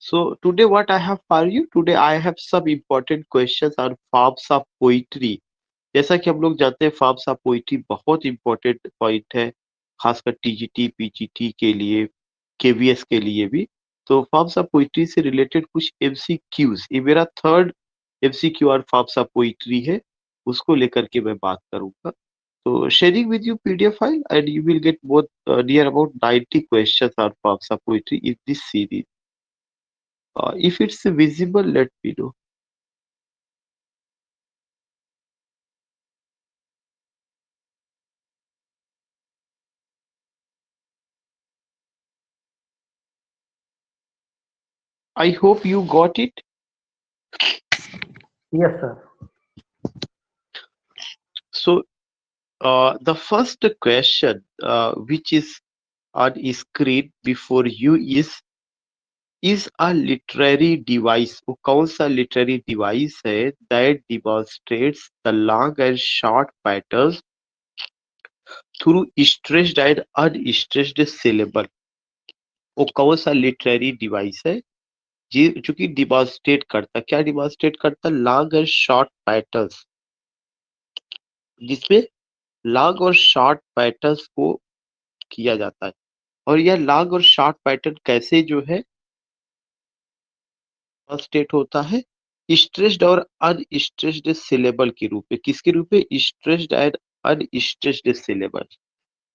So today what I have for you, today I have some important questions on forms of poetry. जैसा कि हम लोग जानते हैं फॉर्म्स ऑफ पोइट्री बहुत इंपॉर्टेंट पॉइंट है, खासकर टीजीटी पीजीटी के लिए, केवीएस के लिए भी। तो फॉर्म्स ऑफ पोइट्री से रिलेटेड कुछ एमसीक्यूज, ये मेरा थर्ड एमसीक्यू और फॉर्म्स ऑफ पोइट्री है, उसको लेकर के मैं बात करूंगा। तो sharing with you PDF file and you will get both near about 90 questions on forms of poetry in this series. If it's visible, let me know. I hope you got it. Yes, sir. So, the first question which is on screen before you is a literary device. वो कौन सा literary device है that demonstrates the long and short patterns through stressed and unstressed syllable? वो कौन सा literary device है जी जो कि डिमॉन्स्ट्रेट करता, क्या डिमॉन्स्ट्रेट करता, लॉन्ग एंड शॉर्ट पैटर्न्स, जिसमें लॉन्ग और शॉर्ट पैटर्न्स को किया जाता है। और यह लॉन्ग और शॉर्ट पैटर्न कैसे जो है स्टेट होता है, स्ट्रेस्ड और अनस्ट्रेस्ड सिलेबल के रूप में। किसके रूप में? Stressed and unstressed syllable.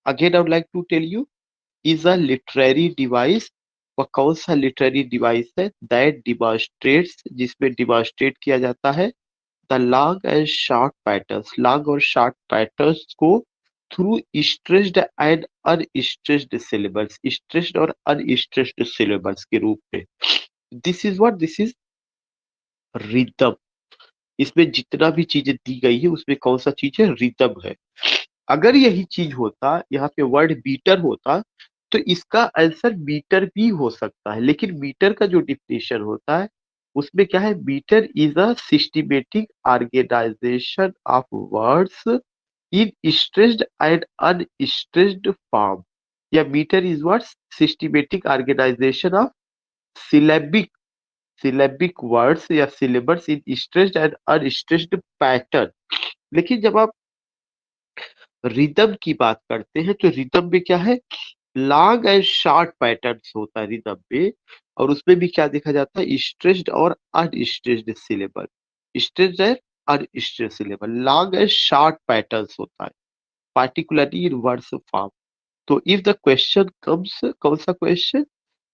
Again I would like to tell you, is a literary device. वह कौन सा लिटरेरी डिवाइस है दैट डिमॉन्स्ट्रेट्स, जिसमें डिमॉन्स्ट्रेट किया जाता है the long and short patterns, long और शॉर्ट पैटर्न्स को through stressed and unstressed syllables, stressed और अनस्ट्रेस्ड सिलेबल्स के रूप में। This is what, this is rhythm. इसमें जितना भी चीजें दी गई है उसमें कौन सा चीज है? रिदम है। अगर यही चीज होता, यहाँ पे वर्ड बीटर होता, तो इसका आंसर मीटर भी हो सकता है। लेकिन मीटर का जो डिफिनेशन होता है उसमें क्या है? Metre is a systematic organisation of words in stressed and unstressed form. या metre is what? Systematic organisation of syllabic, syllabic words या syllabus in stressed and unstressed pattern. लेकिन जब आप रिदम की बात करते हैं तो रिदम में क्या है? लॉन्ग एंड शॉर्ट पैटर्न्स होता है रिदम में। और उसमें भी क्या देखा जाता है? स्ट्रेस्ड और unstressed syllable, stressed and unstressed syllable, long and short patterns होता है, particularly in verse form. So if the question comes, कौन सा question?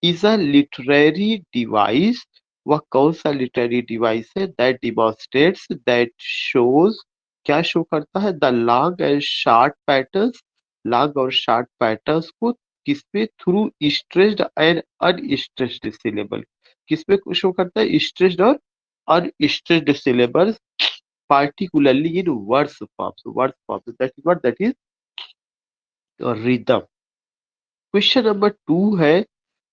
is a literary device, वह कौन सा literary device है that demonstrates, that shows, क्या शो करता है? The long and short patterns, long और शॉर्ट पैटर्न्स को किसपे? Through stressed and unstressed syllable. किसपे शो करता है? स्ट्रेस्ड और unstressed syllables, particularly in verse forms, verse forms, that is what, that is rhythm. Question number two है,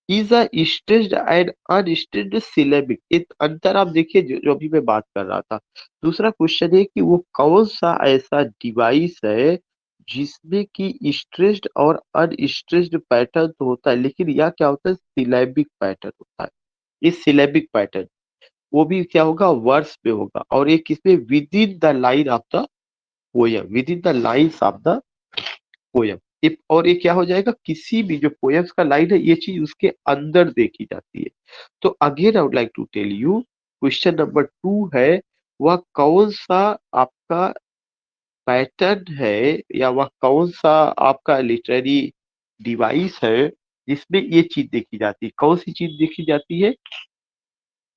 is a stressed and unstressed syllabic. एक अंतर आप देखिए जो अभी मैं बात कर रहा था। दूसरा क्वेश्चन है कि वो कौन सा ऐसा डिवाइस है जिसमें कि स्ट्रेस्ड और अनस्ट्रेस्ड पैटर्न तो होता है, लेकिन यह क्या होता है? सिलेबिक पैटर्न होता है। इस सिलेबिक पैटर्न वो भी क्या होगा? वर्ड्स में होगा। और ये किसमें? With in the line of the poem, with in the lines of the poem. और ये क्या हो जाएगा? किसी भी जो पोयम्स का लाइन है ये चीज उसके अंदर देखी जाती है। तो again I would like to tell you, question number two है, वह कौन सा आपका पैटर्न है या वह कौन सा आपका लिटरेरी डिवाइस है जिसमें ये चीज देखी जाती है? कौन सी चीज देखी जाती है?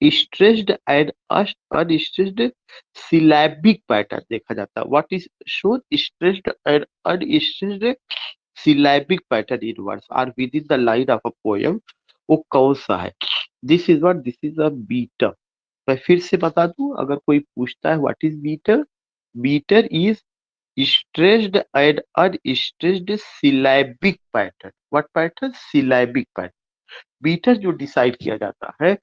Stressed and unstressed syllabic pattern देखा जाता है। What is shown? Stressed and unstressed syllabic pattern in words are within the line of a poem। वो कौन सा है? This is what, this is a meter. मैं फिर से बता दूं अगर कोई पूछता है what is meter, meter is stressed and unstressed syllabic pattern. What pattern? Syllabic pattern. Meter जो डिसाइड किया जाता है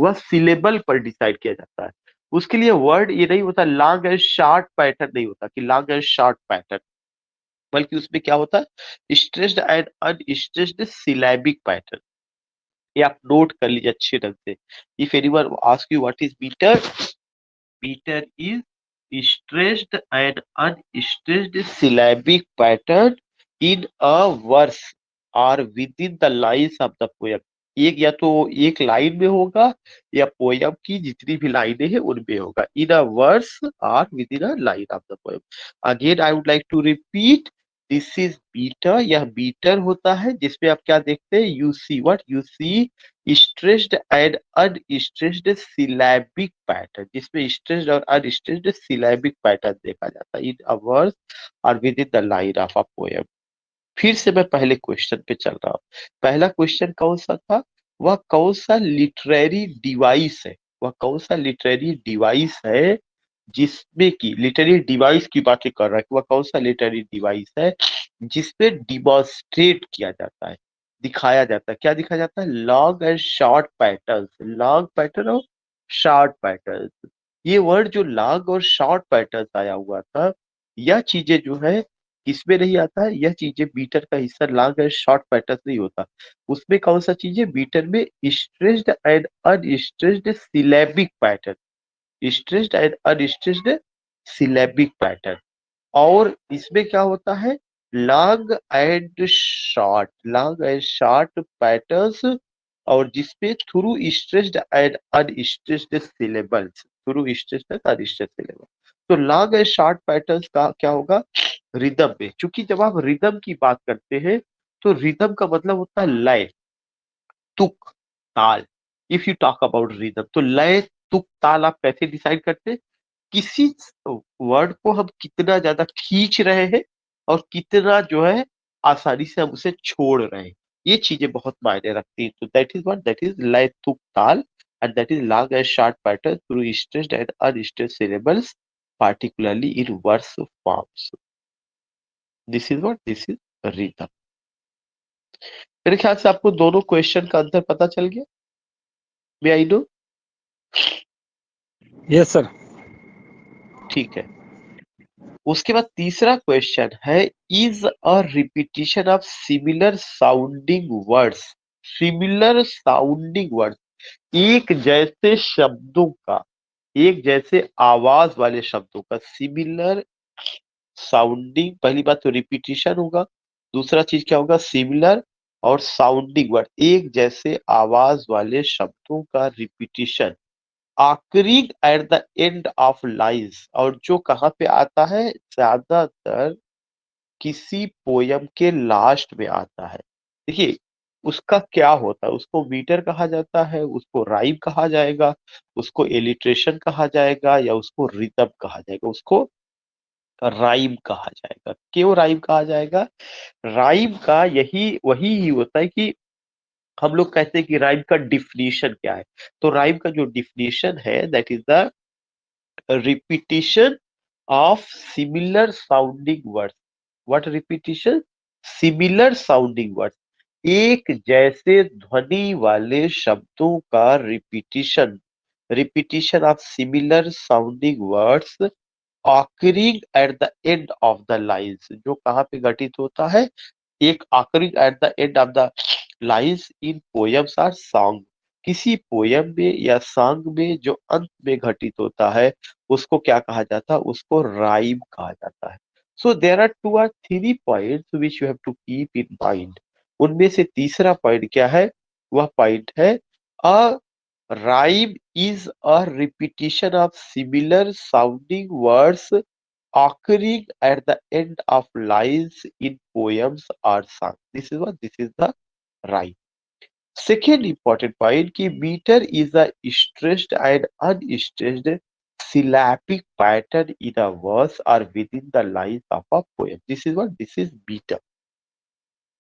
वह सिलेबल पर डिसाइड किया जाता है। उसके लिए वर्ड ये नहीं होता, लॉन्ग एंड शॉर्ट पैटर्न नहीं होता कि लॉन्ग एंड शॉर्ट पैटर्न, बल्कि उसमें क्या होता है? Stressed and unstressed syllabic pattern. ये आप नोट कर लीजिए अच्छे ढंग से। If anyone ask you what is meter, meter is stressed and unstressed syllabic pattern in a verse or within the lines of the poem। एक या तो एक लाइन में होगा या पोयम की जितनी भी लाइनें हैं उनमें होगा। इन अ वर्स और within a line of the poem. Again I would like to repeat, this is beater. यह बीटर होता है जिसमें आप क्या देखते हैं, you see what, you see stressed and unstressed syllabic pattern, जिसमें स्ट्रेस्ड और अनस्ट्रेस्ड सिलैबिक पैटर्न देखा जाता है इन अ वर्स और within the line of a poem. फिर से मैं पहले क्वेश्चन पे चल रहा हूँ। पहला क्वेश्चन कौन सा था, वह कौन सा लिटरेरी डिवाइस है, वह कौन सा लिटरेरी डिवाइस है जिसमें की लिटरेरी डिवाइस की बातें कर रहा है कि वह कौन सा लिटरेरी डिवाइस है जिसपे डिमॉन्स्ट्रेट किया जाता है, दिखाया जाता है। क्या दिखाया जाता है, long and short patterns, long pattern और शॉर्ट पैटर्न्स। ये वर्ड जो लॉन्ग और शॉर्ट पैटर्न्स आया हुआ था, यह चीजें जो है किसमें नहीं आता है, यह चीजें बीटर का हिस्सा लॉन्ग एंड शॉर्ट पैटर्न नहीं होता। उसमें कौन सा चीज है, बीटर में stressed and unstressed syllabic pattern, stressed and unstressed syllabic pattern. और इसमें क्या होता है, long and short, long and short patterns, और जिसपे through stressed and unstressed syllables, through stressed and unstressed syllable. तो लॉन्ग एंड शॉर्ट पैटर्न्स का क्या होगा, रिदम में। क्योंकि जब आप रिदम की बात करते हैं तो रिदम का मतलब होता है लय, तुक, ताल। If you talk about rhythm, तो लय तुक ताल आप कैसे डिसाइड करते हैं, किसी वर्ड को हम कितना ज्यादा खींच रहे हैं और कितना जो है आसानी से हम उसे छोड़ रहे हैं, ये चीजें बहुत मायने रखती हैं। तो that is what, that is लय तुक ताल, and that is long and short pattern through stressed and unstressed syllables, particularly in verse forms। This is what, this is rhythm. मेरे ख्याल से आपको दोनों क्वेश्चन का आंसर पता चल गया। मे आई नो? Yes sir. ठीक है। उसके बाद तीसरा क्वेश्चन है, is a repetition of similar sounding words, similar sounding words, एक जैसे शब्दों का, एक जैसे आवाज वाले शब्दों का सिमिलर साउंडिंग। पहली बात तो रिपीटिशन होगा, दूसरा चीज क्या होगा, सिमिलर और साउंडिंग वर्ड, एक जैसे आवाज वाले शब्दों का रिपीटिशन आखिरी eight the end of lines, और जो कहाँ पे आता है, ज्यादातर किसी पोयम के लास्ट में आता है। देखिए उसका क्या होता है, उसको मीटर कहा जाता है, उसको राइम कहा जाएगा, उसको एलिट्रेशन कहा जाएगा, या उसको रिदम कहा जाएगा, उसको राइम कहा जाएगा। क्यों राइम कहा जाएगा, राइम का यही वही ही होता है कि हम लोग कहते हैं कि राइम का डिफिनीशन क्या है। तो राइम का जो डिफिनीशन है, that is the repetition of similar sounding words. What repetition, similar sounding words, एक जैसे ध्वनि वाले शब्दों का repetition, repetition of similar sounding words occurring at the end of the lines, जो कहाँ पे घटित होता है, एक occurring at the end of the lines in poems or song, किसी पोयम में या सॉन्ग में जो अंत में घटित होता है उसको क्या कहा जाता है, उसको राइम कहा जाता है। So there are two or three points which you have to keep in mind. उनमें से तीसरा पॉइंट क्या है, वह पॉइंट है, अ rhyme is a repetition of similar sounding words occurring at the end of lines in poems or songs. This is what, this is the rhyme. Second important point कि meter is a stressed and unstressed syllabic pattern in a verse or within the lines of a poem. This is what, this is meter.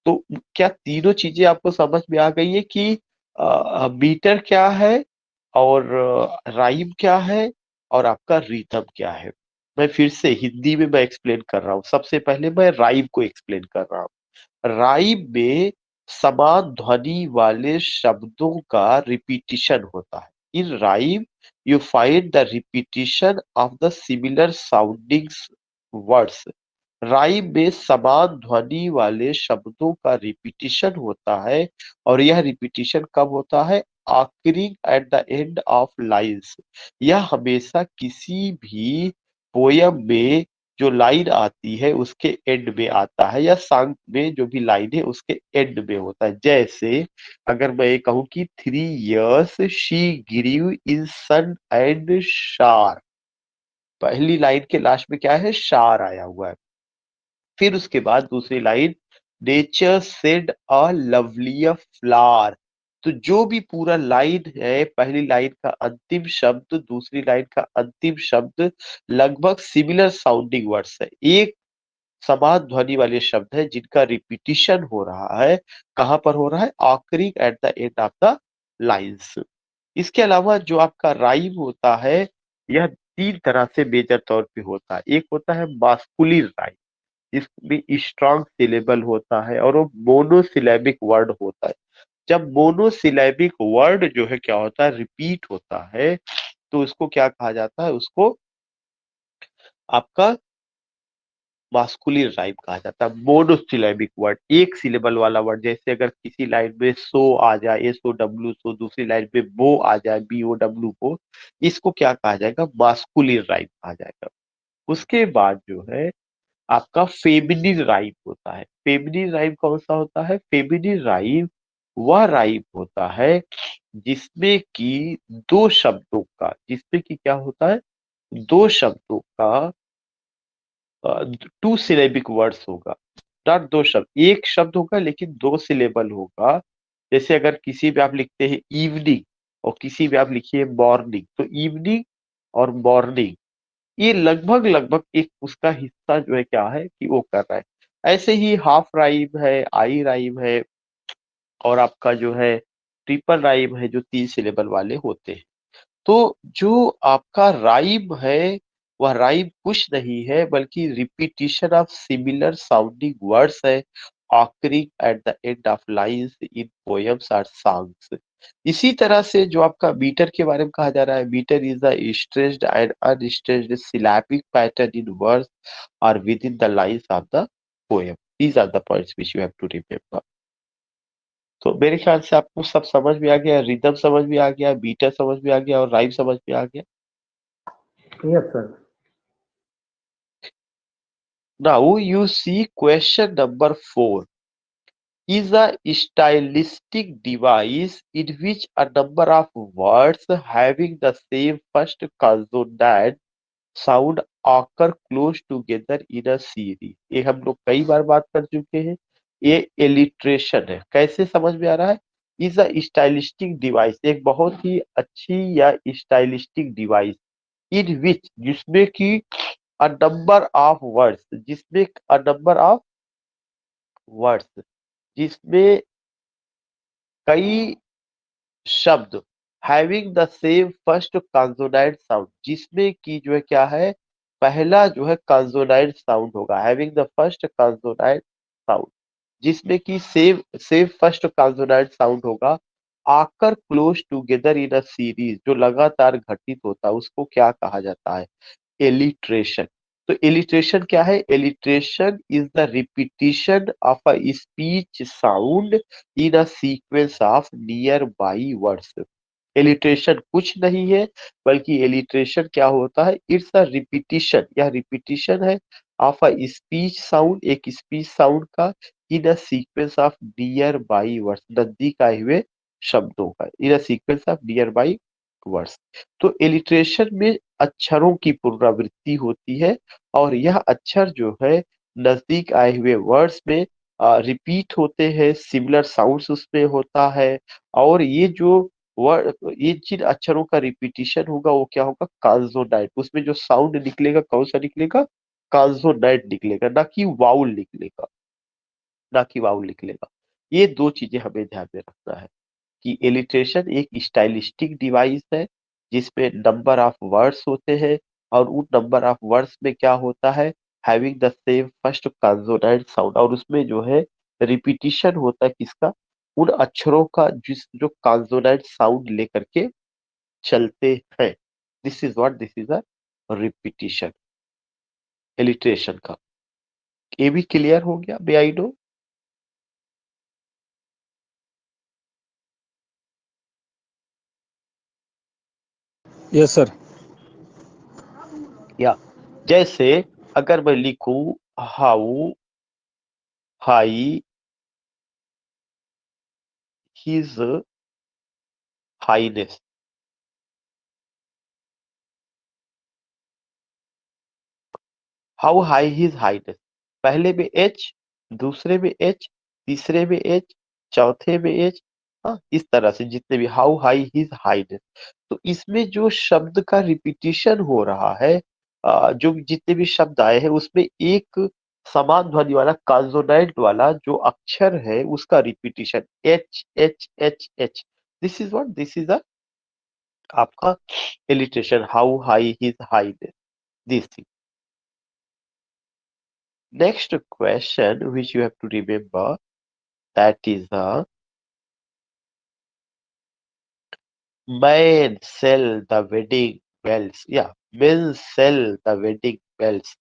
तो क्या तीनों चीजें आपको समझ में आ गई है कि मीटर क्या है, और राइम क्या है, और आपका रिदम क्या है। मैं फिर से हिंदी में मैं एक्सप्लेन कर रहा हूँ। सबसे पहले मैं राइम को एक्सप्लेन कर रहा हूँ। राइम में समान ध्वनि वाले शब्दों का रिपीटिशन होता है। In rhyme you find the repetition of the similar sounding words, rhyme में समान ध्वनि वाले शब्दों का रिपीटिशन होता है, और यह रिपीटिशन कब होता है? आखिरी eight the end of lines. यह हमेशा किसी भी पोयम में जो लाइन आती है उसके एंड में आता है, या सॉन्ग में जो भी लाइन है उसके एंड में होता है। जैसे अगर मैं ये कहूं कि 3 years she grew in sun and shower, पहली लाइन के लास्ट में क्या है? शार आया हुआ है। फिर उसके बाद दूसरी लाइन, नेचर सेड अ लवलियर फ्लावर। तो जो भी पूरा लाइन है, पहली लाइन का अंतिम शब्द, दूसरी लाइन का अंतिम शब्द लगभग सिमिलर साउंडिंग वर्ड्स है, एक समान ध्वनि वाले शब्द है जिनका रिपीटिशन हो रहा है। कहां पर हो रहा है? आखिरी eight the end of the lines. इसके अलावा जो आपका राइम होता है, यह 3 तरह से मेजर तौर पे होता है। एक होता है मास्कुलिन राइम, इसमें स्ट्रॉन्ग सिलेबल होता है और वो मोनोसिलेबिक वर्ड होता है। जब मोनोसिलेबिक वर्ड जो है क्या होता है? रिपीट होता है, तो उसको क्या कहा जाता है? उसको आपका मास्कुलिन राइम कहा जाता है। मोनोसिलेबिक वर्ड, एक सिलेबल वाला वर्ड, जैसे अगर किसी लाइन में सो आ जाए, SOW सो, दूसरी लाइन में बो आ जाए, BOW बो, इसको क्या कहा जाएगा? मास्कुलिन राइम कहा जाएगा। उसके बाद जो है आपका फेमिनिन राइम होता है। फेमिनिन राइम कौन सा होता है? फेमिनिन राइम वह राइम होता है जिसमें कि दो शब्दों का, जिसमें कि क्या होता है? दो शब्दों का 2 सिलेबिक वर्ड्स होगा। नॉट दो शब्द, एक शब्द होगा लेकिन 2 सिलेबल होगा। जैसे अगर किसी में आप लिखते हैं इवनिंग और किसी में आप लिखिए मॉर्निंग, तो इवनिंग और मॉर्निंग ये लगभग लगभग एक उसका हिस्सा जो है क्या है कि वो कर रहा है। ऐसे ही हाफ राइम है, आई राइम है, और आपका जो है ट्रिपल राइम है, जो 3 सिलेबल वाले होते हैं। तो जो आपका राइम है, वह राइम कुछ नहीं है बल्कि repetition of similar sounding words है, occurring eight the end of lines in poems और सॉन्ग्स। इसी तरह से जो आपका मीटर के बारे में कहा जा रहा है, metre is the stressed and unstressed syllabic pattern in words और within the lines of the poem. These are the points which you have to remember. तो मेरे ख्याल से आपको सब समझ में आ गया, रिदम समझ में आ गया, मीटर समझ में आ गया और राइम समझ में आ गया। Yes, sir. Now you see question number 4 is a stylistic device in which a number of words having the same first consonant sound occur close together in a series। ये हम लोग कई बार बात कर चुके हैं। ये एलिट्रेशन है। कैसे समझ में आ रहा है? इज अ स्टाइलिस्टिक डिवाइस, एक बहुत ही अच्छी या स्टाइलिस्टिक डिवाइस, इन विच जिसमें कि अ नंबर ऑफ वर्ड्स, जिसमें अ नंबर ऑफ वर्ड्स, जिसमें कई शब्द having the same first consonant sound, जिसमें कि जो है क्या है? पहला जो है कंसोनेंट साउंड होगा, having the first consonant sound, जिसमें कि same same first consonant sound होगा, आकर close together in a series, जो लगातार घटित होता है, उसको क्या कहा जाता है? एलिट्रेशन। तो एलिट्रेशन क्या है? Alliteration is the repetition of a speech sound in a sequence of nearby words. Alliteration कुछ नहीं है बल्कि एलिट्रेशन क्या होता है? इट्स अ रिपीटिशन, यह रिपीटिशन है ऑफ अ स्पीच साउंड, एक स्पीच साउंड का, in a sequence of nearby words, नजदीक आए हुए शब्दों का, in a sequence of nearby words. तो एलिट्रेशन में अक्षरों की पुनरावृत्ति होती है, और यह अक्षर जो है नजदीक आए हुए वर्ड्स में रिपीट होते हैं, सिमिलर साउंड्स उसमें होता है। और ये जो वर्ड, ये जिन अक्षरों का रिपीटिशन होगा वो क्या होगा? कॉन्सोनेंट, उसमें जो साउंड निकलेगा कौन सा निकलेगा? कॉन्सोनेंट निकलेगा, ना कि वाउल निकलेगा, ना कि वाउल निकलेगा। ये दो चीजें हमें ध्यान में रखना है कि एलिट्रेशन एक स्टाइलिस्टिक डिवाइस है जिसमें नंबर ऑफ वर्ड्स होते हैं, और उन नंबर ऑफ वर्ड्स में क्या होता है? Having the same first consonant sound, और उसमें जो है रिपीटिशन होता है किसका? उन अक्षरों का जिस जो कंसोनेंट साउंड लेकर के चलते हैं। This is what, this is a repetition, alliteration का। ये भी क्लियर हो गया? मे आई नो? Yes, sir. या जैसे अगर मैं लिखूं how high his Highness, how high his Highness, पहले में एच, दूसरे में एच, तीसरे में एच, चौथे में एच, हाँ इस तरह से जितने भी हाउ हाई हिज हाईनेस। तो इसमें जो शब्द का रिपीटिशन हो रहा है, जो जितने भी शब्द आए हैं उसमें एक समान ध्वनि वाला कॉन्सोनेंट वाला जो अक्षर है उसका repetition, H H H H. This is what, this is a आपका alliteration, how high his highness, this thing. Next question which you have to remember, that is men sell the wedding bells. Yeah, men sell the wedding bells.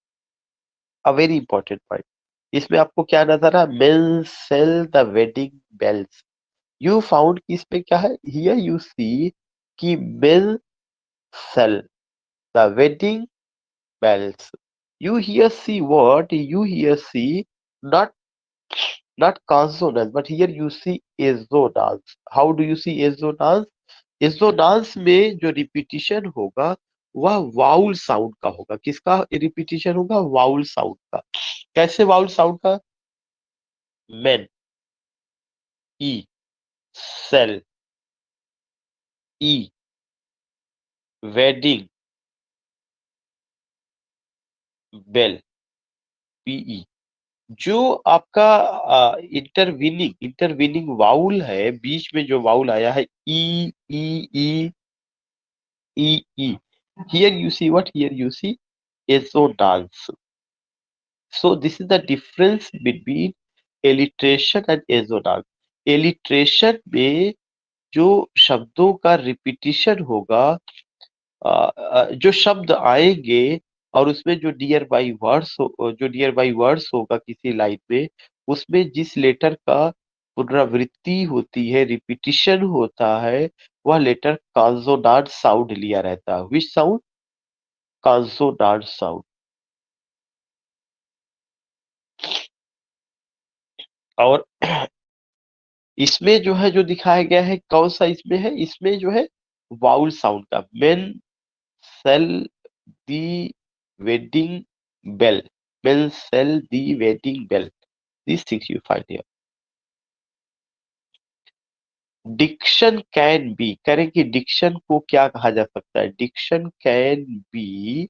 A very important point. इसमें आपको क्या नजर आ, men sell the wedding bells. You found कि इसमें क्या है? Here you see कि men sell the wedding bells. You here see what? You here see not consonants, but here you see assonance. How do you see assonance? एसोनांस में जो repetition होगा वह vowel sound का होगा। किसका रिपीटिशन होगा? Vowel sound का। कैसे वाउल साउंड का? मेन, ई, सेल, ई, वेडिंग, बेल, पीई। जो आपका इंटरवीनिंग इंटरवीनिंग वाउल है, बीच में जो वाउल आया है ई, ई, ई, ई, ई, here you see what? Here you see assonance. So this is the difference between alliteration and assonance. Alliteration में जो शब्दों का रिपीटिशन होगा, जो शब्द आएंगे और उसमें जो नियर बाई वर्ड्स जो नियर बाई वर्ड्स होगा किसी लाइन में, उसमें जिस लेटर का पुनरावृत्ति होती है, रिपीटिशन होता है, वह लेटर कॉन्सोनांट साउंड लिया रहता है। Which sound? Consonant sound. और इसमें जो है जो दिखाया गया है कौन सा इसमें है? इसमें जो है वाउल साउंड का। Men sell the wedding bell, men sell the wedding bell, this things you find here. Diction can be, करें कि डिक्शन को क्या कहा जा सकता है? Diction can be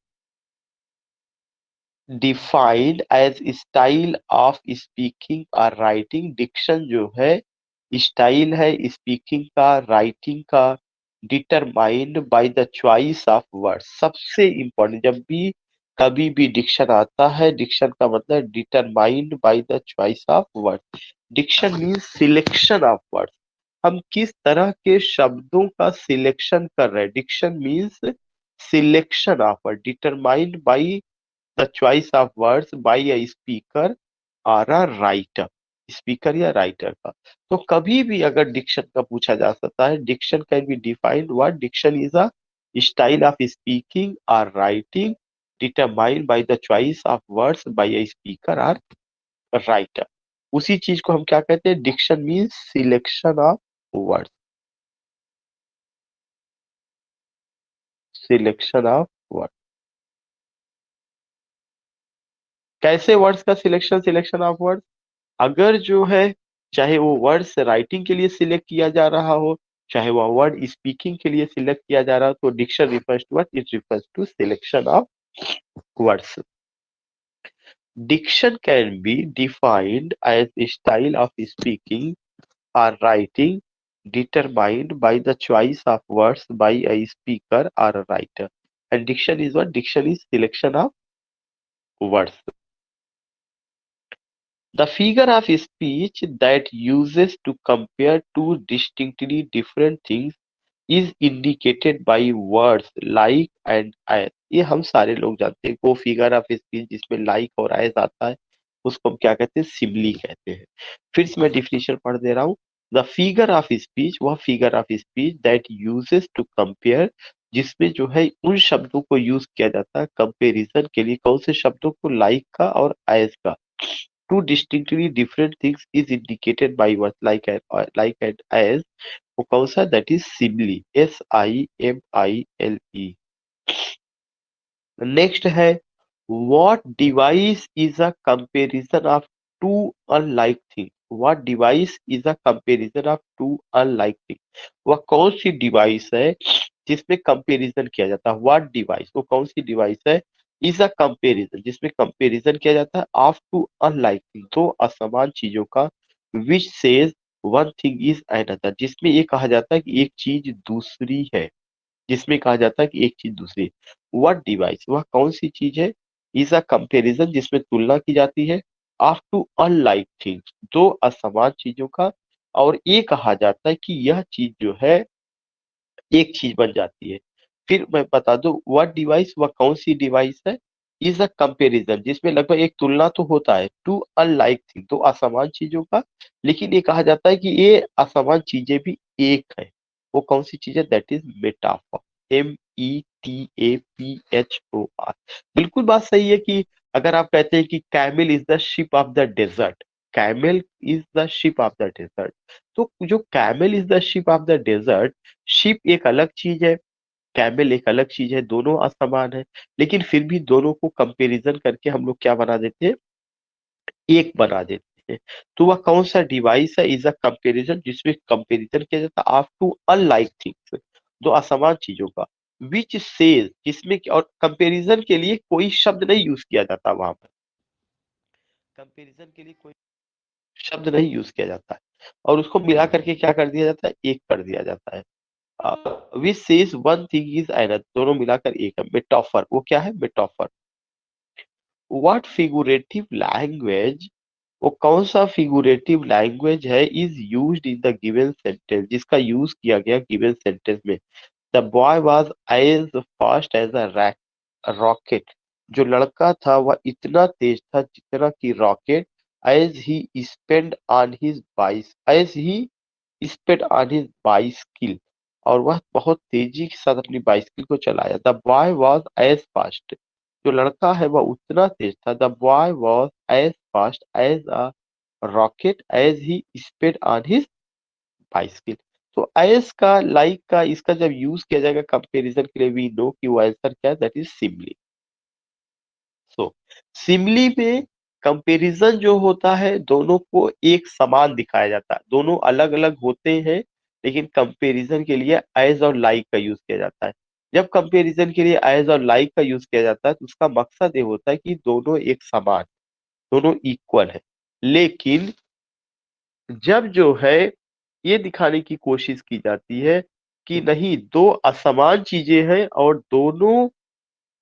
defined as style of speaking और राइटिंग। डिक्शन जो है स्टाइल है स्पीकिंग का, राइटिंग का, determined by the choice of word. सबसे इंपॉर्टेंट, जब भी कभी भी डिक्शन आता है, डिक्शन का मतलब determined by the choice of word. Diction means selection of word, हम किस तरह के शब्दों का सिलेक्शन कर रहे हैं। Diction means selection of word, determined by the choice of words by a speaker और अ राइटर, स्पीकर या राइटर का। तो कभी भी अगर डिक्शन का पूछा जा सकता है, diction can be defined what? Diction is a style of speaking और writing determined by the choice of words by a speaker और राइटर। उसी चीज को हम क्या कहते हैं? Diction means selection of words, selection of word. कैसे वर्ड्स का सिलेक्शन, सिलेक्शन ऑफ वर्ड? अगर जो है चाहे वो वर्ड से राइटिंग के लिए सिलेक्ट किया जा रहा हो, चाहे वह वर्ड स्पीकिंग के लिए सिलेक्ट किया जा रहा हो, तो diction refers to what? It refers to selection of words. Diction can be defined as a style of speaking or writing determined by the choice of words by a speaker or a writer. And diction is what? Diction is selection of words. The figure of speech that uses to compare two distinctly different things is indicated by words like and as. ये हम सारे लोग जानते हैं। वो figure of speech जिसमें like और as आता है उसको हम क्या कहते हैं, सिमिली कहते हैं। फिर से मैं डिफिनेशन पढ़ दे रहा हूँ। द फिगर ऑफ स्पीच, वह figure of speech that uses to compare, जिसमें जो है उन शब्दों को यूज किया जाता है कंपेरिजन के लिए। कौन से शब्दों को, लाइक का और एज का। Two distinctly different things is indicated by word, like and as. वो कौन सा, that is simile, SIMILE। Next है, what device is a comparison of two unlike thing. What device is a comparison of two unlike thing. वह कौन सी device है जिसमें comparison किया जाता है। व्हाट डिवाइस, वो कौन सी डिवाइस है, इज अ कंपैरिजन, जिसमें कंपैरिजन किया जाता है ऑफ टू अनलाइक थिंग, दो असमान चीजों का। Which says one thing is another, जिसमें ये कहा जाता है कि एक चीज दूसरी है, जिसमें कहा जाता है कि एक चीज दूसरी। व्हाट डिवाइस, वह कौन सी चीज है, इज अ कंपैरिजन, जिसमें तुलना की जाती है ऑफ टू अनलाइक थिंग्स, दो असमान चीजों का। और ये कहा जाता है कि यह चीज जो है एक चीज बन जाती है। फिर मैं बता दूं, व्हाट डिवाइस, वह कौन सी डिवाइस है, इज अ कंपैरिजन, जिसमें लगभग एक तुलना तो होता है, टू अनलाइक थिंग, दो असमान चीजों का। लेकिन ये कहा जाता है कि ये असमान चीजें भी एक है। वो कौन सी चीज है, दैट इज मेटाफर, METAPHOR। बिल्कुल बात सही है कि अगर आप कहते हैं कि camel is the ship of the desert, camel is the ship of the desert, तो जो camel is the ship of the desert, ship एक अलग चीज है, कैमल एक अलग चीज है, दोनों असमान है। लेकिन फिर भी दोनों को कंपैरिजन करके हम लोग क्या बना देते हैं, एक बना देते हैं। तो वह कौन सा डिवाइस है, इज अ कंपैरिजन, जिसमें कंपैरिजन किया जाता है ऑफ टू अनलाइक थिंग्स, दो असमान चीजों का। विच सेज, जिसमें और कंपैरिजन के लिए कोई शब्द नहीं यूज किया जाता वहां पर, कंपैरिजन के लिए कोई शब्द नहीं यूज किया जाता है, और उसको मिला करके क्या कर दिया जाता है, एक कर दिया जाता है। Which says one thing is another, दोनों मिलाकर एक है। मेटाफर, वो क्या है, मेटाफर। व्हाट फिगुरेटिव लैंग्वेज, वो कौन सा फिगुरेटिव लैंग्वेज है, is used in the given sentence, जिसका यूज किया गया गिवन सेंटेंस में। The boy was as fast as a rocket, जो लड़का था वह इतना तेज था जितना कि rocket. As he spend on his बाइस, as he sped on his bicycle, और वह बहुत तेजी के साथ अपनी बाइसिकल को चलाया। The boy was as fast, जो लड़का है वह उतना तेज था। The boy was as fast as a rocket as he sped on his bicycle. तो एज का, लाइक का, इसका जब यूज किया जाएगा कंपैरिजन के लिए, वी नो कि वो आंसर क्या है, दैट इज सिमली। सो सिमली में कंपैरिजन जो होता है, दोनों को एक समान दिखाया जाता है, दोनों अलग अलग होते हैं, लेकिन कंपैरिजन के लिए एज और लाइक का यूज किया जाता है। जब कंपैरिजन के लिए एज और लाइक का यूज किया जाता है तो उसका मकसद ये होता है कि दोनों एक समान, दोनों इक्वल है। लेकिन जब जो है ये दिखाने की कोशिश की जाती है कि नहीं, दो असमान चीजें हैं और दोनों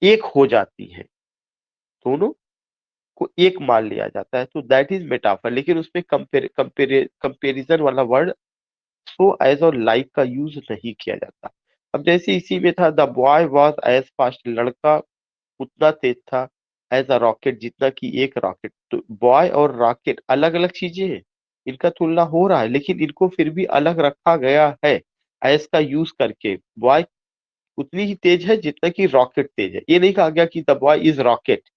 एक हो जाती हैं, दोनों को एक मान लिया जाता है, तो दैट इज मेटाफर। लेकिन उसमें कंपेरिजन वाला वर्ड सो एज और लाइक का यूज नहीं किया जाता। अब जैसे इसी में था, the boy was as fast, लड़का उतना तेज था, एज अ रॉकेट, जितना कि एक रॉकेट। तो बॉय और रॉकेट अलग अलग चीजें हैं, इनका तुलना हो रहा है, लेकिन इनको फिर भी अलग रखा गया है एज का यूज करके। बॉय उतनी ही तेज है जितना कि रॉकेट तेज है, ये नहीं कहा गया कि द बॉय इज रॉकेट।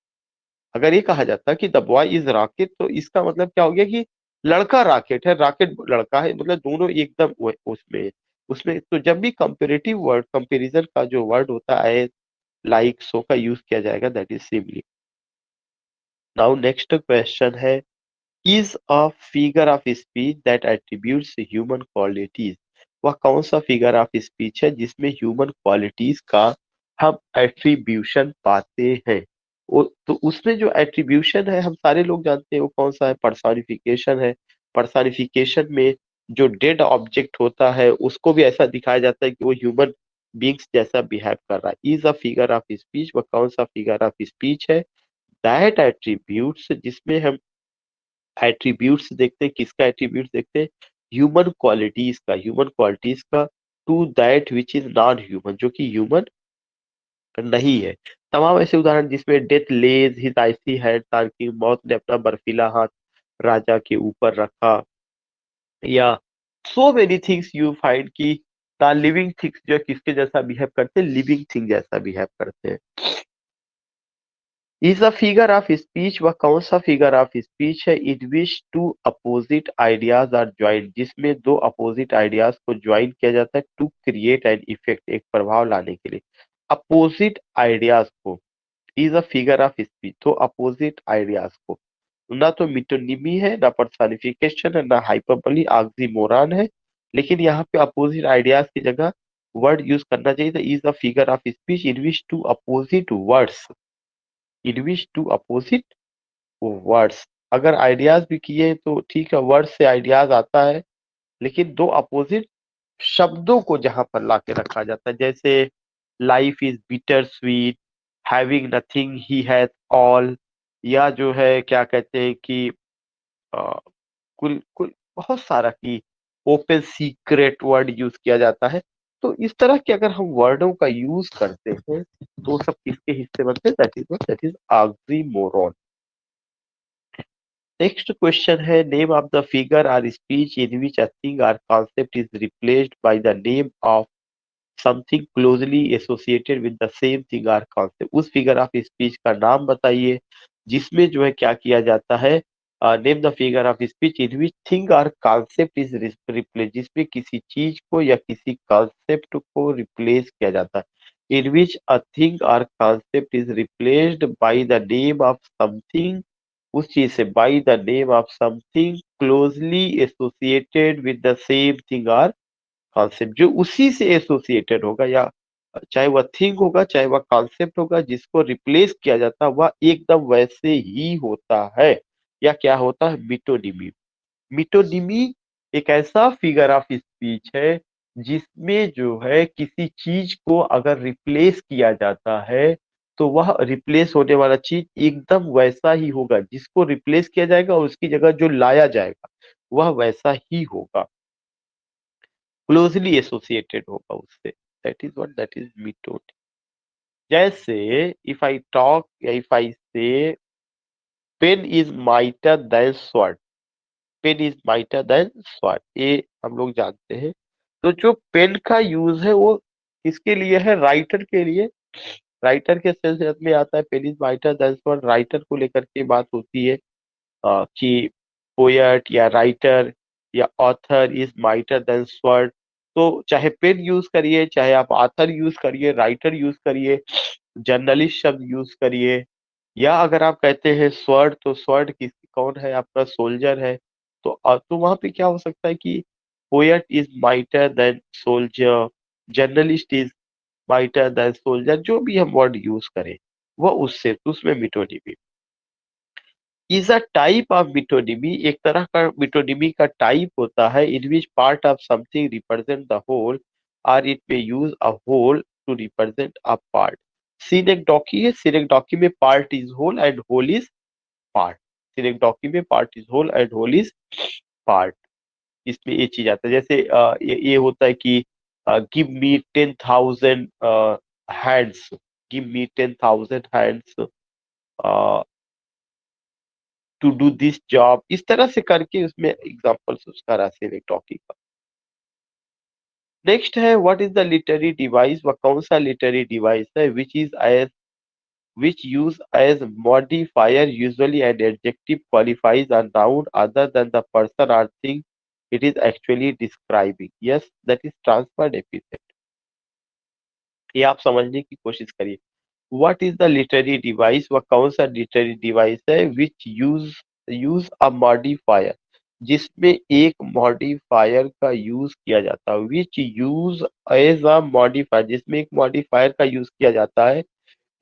अगर ये कहा जाता कि द बॉय इज रॉकेट, तो इसका मतलब क्या हो गया कि लड़का रॉकेट है, रॉकेट लड़का है, मतलब दोनों एकदम उसमें उसमें। तो जब भी कंपेरेटिव वर्ड, कंपैरिजन का जो वर्ड होता है लाइक सो का यूज किया जाएगा, that is simile. Now next question है, is a figure of speech that attributes human qualities. वह कौन सा फिगर ऑफ स्पीच है जिसमें ह्यूमन क्वालिटीज का हम एट्रीब्यूशन पाते हैं। वो तो उसमें जो एट्रीब्यूशन है हम सारे लोग जानते हैं, वो कौन सा है, पर्सोनिफिकेशन है। पर्सोनिफिकेशन में जो डेड ऑब्जेक्ट होता है उसको भी ऐसा दिखाया जाता है कि वो ह्यूमन बींग्स जैसा बिहेव कर रहा है। Is a figure of speech, वह कौन सा फिगर ऑफ स्पीच है, दैट एट्रीब्यूट्स, जिसमें हम एट्रीब्यूट्स देखते हैं, किसका एट्रीब्यूट्स देखते हैं, ह्यूमन क्वालिटीज का, ह्यूमन क्वालिटीज का, to that which is non human, जो कि ह्यूमन नहीं है। तमाम ऐसे उदाहरण जिसमें death lays his icy hand ताकि मौत ने अपना बर्फीला हाथ राजा के ऊपर रखा, या so many things you find कि द लिविंग थिंग्स जो है किसके जैसा बिहेव करते हैं, लिविंग थिंग जैसा बिहेव करते हैं। Is a figure of speech, वह कौन सा फिगर ऑफ स्पीच है in which two opposite ideas are joint, जिसमें दो अपोजिट आइडियाज को ज्वाइन किया जाता है टू क्रिएट एन इफेक्ट, एक प्रभाव लाने के लिए। अपोजिट आइडियाज को is a figure of speech, तो अपोजिट आइडियाज को ना तो मिटोनिमी है, ना पर्सनिफिकेशन है, ना हाइपरबोली ऑक्सीमोरॉन है, लेकिन यहाँ पे अपोजिट आइडियाज की जगह वर्ड यूज करना चाहिए था is a figure of speech in which two opposite words, in which two opposite words. अगर आइडियाज भी किए तो ठीक है, वर्ड से आइडियाज आता है, लेकिन दो अपोजिट शब्दों को जहां पर ला के रखा जाता है, जैसे life is bitter sweet, having nothing he has all, या जो है क्या कहते हैं कि अ, कुल कुल बहुत सारा की ओपन सीक्रेट वर्ड यूज किया जाता है। तो इस तरह के अगर हम वर्डों का यूज करते हैं तो वो सब किसके हिस्से बनते हैं, that is oxymoron. Next question है name of the figure or speech in which a thing or concept is replaced by the name of something closely associated with the same thing or concept. उस figure of speech का नाम बताइए जिसमें जो है क्या किया जाता है, name the figure of speech in which thing or concept is replace, जिसमें किसी चीज को या किसी कॉन्सेप्ट को रिप्लेस किया जाता है, in which a thing or concept is replaced by the name of something, उस चीज से bye the name of something closely associated with the same thing or concept, जो उसी से एसोसिएटेड होगा, या चाहे वह थिंग होगा चाहे वह कॉन्सेप्ट होगा, जिसको रिप्लेस किया जाता है वह एकदम वैसे ही होता है, या क्या होता है, मिटोनिमी। मिटोनिमी एक ऐसा फिगर ऑफ स्पीच है जिसमें जो है किसी चीज को अगर रिप्लेस किया जाता है तो वह रिप्लेस होने वाला चीज एकदम वैसा ही होगा, जिसको रिप्लेस किया जाएगा और उसकी जगह जो लाया जाएगा वह वैसा ही होगा, क्लोजली एसोसिएटेड होगा उससे। दैट इज मीटोड। जैसे इफ आई टॉक या if I say pen is mightier than sword, pen is mightier than sword, ये हम लोग जानते हैं। तो जो पेन का यूज है वो किसके लिए है, राइटर के लिए। राइटर के सेंस में आता है pen is mightier than sword, writer को लेकर के बात होती है कि पोएट या राइटर या author is mightier than sword. तो चाहे पेन यूज करिए, चाहे आप ऑथर यूज करिए, राइटर यूज करिए, जर्नलिस्ट शब्द यूज करिए, या अगर आप कहते हैं स्वॉर्ड तो स्वॉर्ड किस कौन है, आपका सोल्जर है। तो वहां पे क्या हो सकता है कि poet is mightier than soldier, journalist is mightier than soldier, जो भी हम वर्ड यूज करें वो उससे उसमें metonymy is a type of metonymy, एक तरह का मिटोनिमी का टाइप होता है in which part of something represent the whole or it may use a whole to represent a part. Synecdoche है, सिनेक्डोकी में part is whole and whole is part, synecdoche में part is whole and whole is part. इसमें ये चीज आता है, जैसे ये होता है कि give me 10,000 hands, give me 10,000 hands to do this job, इस तरह से करके उसमें एग्जांपल्स उसका राशि एक टॉपिक का। नेक्स्ट है what is the literary device, वह कौन सा लिटरेरी डिवाइस है which is as which use as modifier usually an adjective qualifies a noun other than the person or thing it is actually describing, yes that is transferred epithet। ये आप समझने की कोशिश करिए। What is the literary device, वह कौन सा literary device है which use use a modifier, जिसमें एक मॉडिफायर का यूज किया जाता है, which use as a modifier, जिसमें एक मॉडिफायर का यूज किया जाता है,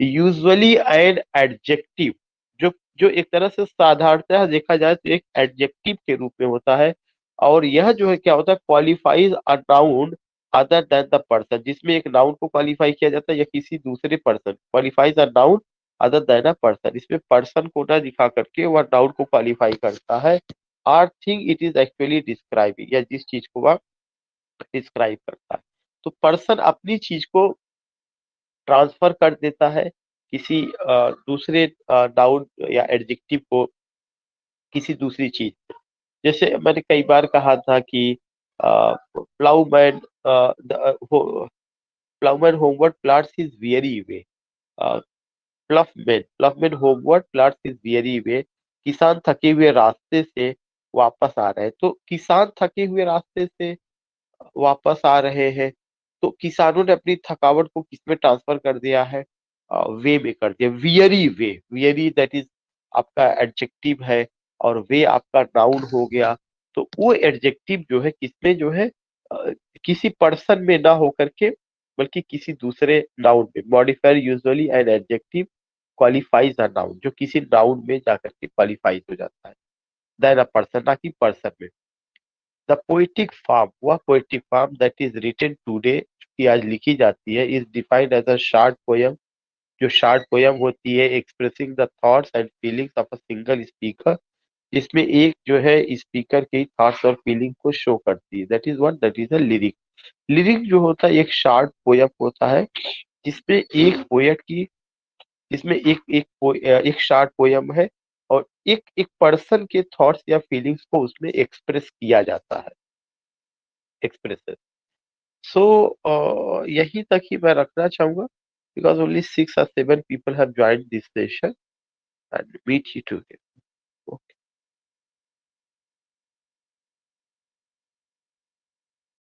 यूजुअली एड एडजेक्टिव, जो जो एक तरह से साधारणतः देखा जाए तो एक एडजेक्टिव के रूप में होता है, और यह जो है क्या होता है, qualifies a noun other than the person, जिसमें एक नाउन को क्वालिफाई किया जाता है या किसी दूसरे person, qualifies a noun other than a person, इसमें पर्सन को ना दिखा करके वह नाउन को क्वालिफाई करता है, or thing it is actually describing, या जिस चीज को वह डिस्क्राइब करता है। तो पर्सन अपनी चीज को ट्रांसफर कर देता है किसी दूसरे नाउन या एडजेक्टिव को किसी दूसरी चीज, जैसे मैंने कई बार कहा था कि Ploughman Ploughman homeward plants his weary वे, प्लफमैन होमवर्ड प्लांट्स हिज वियरी वे, किसान थके हुए रास्ते से वापस आ रहे हैं। तो किसान थके हुए रास्ते से वापस आ रहे हैं, तो किसानों ने अपनी थकावट को किसमें ट्रांसफर कर दिया है, वे में कर दिया। Weary way, weary that is आपका एडजेक्टिव है और वे आपका नाउन हो गया। तो वो एडजेक्टिव जो है किसमें जो है, अ, किसी पर्सन में ना होकर के बल्कि किसी दूसरे नाउन में। Modifier usually an adjective qualifies a noun, जो किसी नाउन में जाकर के क्वालिफाइज हो जाता है देन अ पर्सन, ना कि पर्सन में। द पोएटिक फॉर्म, वह poetic form that is written today, की आज लिखी जाती है, is defined as a short poem, जो शॉर्ट पोयम होती है expressing the thoughts and feelings of a single speaker, जिसमें एक जो है स्पीकर के थॉट्स और फीलिंग को शो करती है। That is what, that is a lyric. Lyric जो होता है एक शॉर्ट पोयम होता है, जिसमें एक पोएट की, जिसमें एक शॉर्ट पोयम है और एक एक पर्सन के थॉट्स या फीलिंग्स को उसमें एक्सप्रेस किया जाता है, एक्सप्रेस। सो यही तक ही मैं रखना चाहूंगा, because only 6 or 7 people have joined this session, and meet you together.